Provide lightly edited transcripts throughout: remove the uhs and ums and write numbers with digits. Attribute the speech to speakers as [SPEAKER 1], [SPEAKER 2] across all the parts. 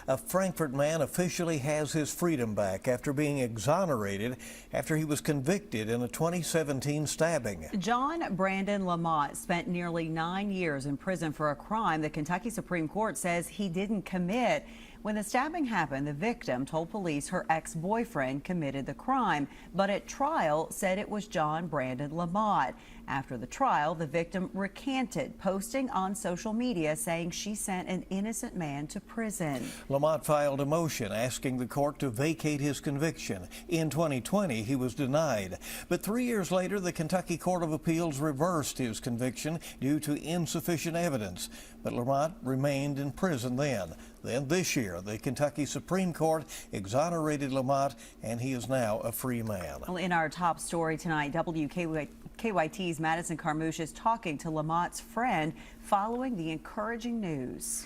[SPEAKER 1] A Frankfort man officially has his freedom back after being exonerated after he was convicted in a 2017 stabbing.
[SPEAKER 2] John Brandon Lamont spent nearly 9 years in prison for a crime the Kentucky Supreme Court says he didn't commit. When the stabbing happened, the victim told police her ex-boyfriend committed the crime, but at trial said it was John Brandon Lamont. After the trial, the victim recanted, posting on social media saying she sent an innocent man to prison.
[SPEAKER 1] Lamont filed a motion asking the court to vacate his conviction. In 2020, he was denied. But 3 years later, the Kentucky Court of Appeals reversed his conviction due to insufficient evidence. But Lamont remained in prison then. Then this year, the Kentucky Supreme Court exonerated Lamont, and he is now a free man.
[SPEAKER 2] Well, in our top story tonight, WKYT's Madison Carmouche is talking to Lamont's friend following the encouraging news.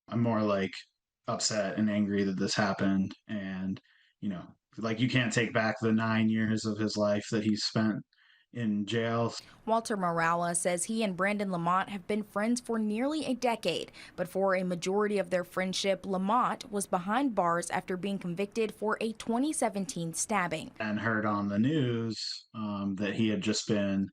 [SPEAKER 3] I'm more like upset and angry that this happened, and like you can't take back the 9 years of his life that he spent in jail.
[SPEAKER 4] Walter Morales says he and Brandon Lamont have been friends for nearly a decade, but for a majority of their friendship, Lamont was behind bars after being convicted for a 2017 stabbing.
[SPEAKER 3] And heard on the news that he had just been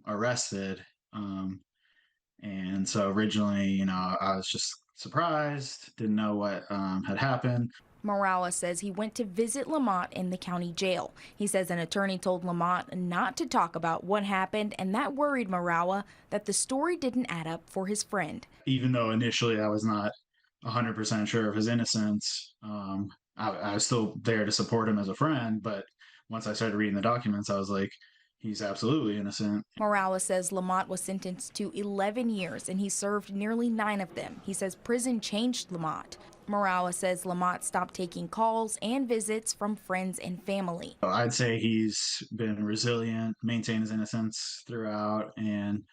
[SPEAKER 3] arrested. And so originally, I was just surprised, didn't know what had happened.
[SPEAKER 4] Morales says he went to visit Lamont in the county jail. He says an attorney told Lamont not to talk about what happened, and that worried Morales that the story didn't add up for his friend.
[SPEAKER 3] Even though initially I was not 100% sure of his innocence, I was still there to support him as a friend. But once I started reading the documents, I was like, he's absolutely innocent.
[SPEAKER 4] Morales says Lamont was sentenced to 11 years, and he served nearly 9 of them. He says prison changed Lamont. Morales says Lamont stopped taking calls and visits from friends and family.
[SPEAKER 3] I'd say he's been resilient, maintained his innocence throughout, and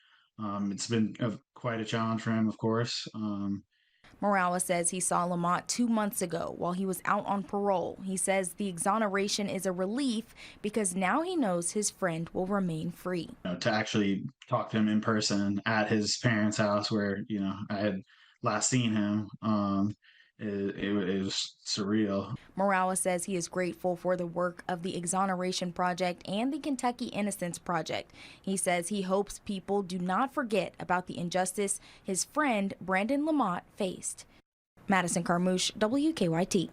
[SPEAKER 3] it's been quite a challenge for him, of course.
[SPEAKER 4] Morales says he saw Lamont 2 months ago while he was out on parole. He says the exoneration is a relief because now he knows his friend will remain free.
[SPEAKER 3] To actually talk to him in person at his parents' house where, I had last seen him, it was surreal.
[SPEAKER 4] Morales says he is grateful for the work of the Exoneration Project and the Kentucky Innocence Project. He says he hopes people do not forget about the injustice his friend Brandon Lamont faced. Madison Carmouche, WKYT.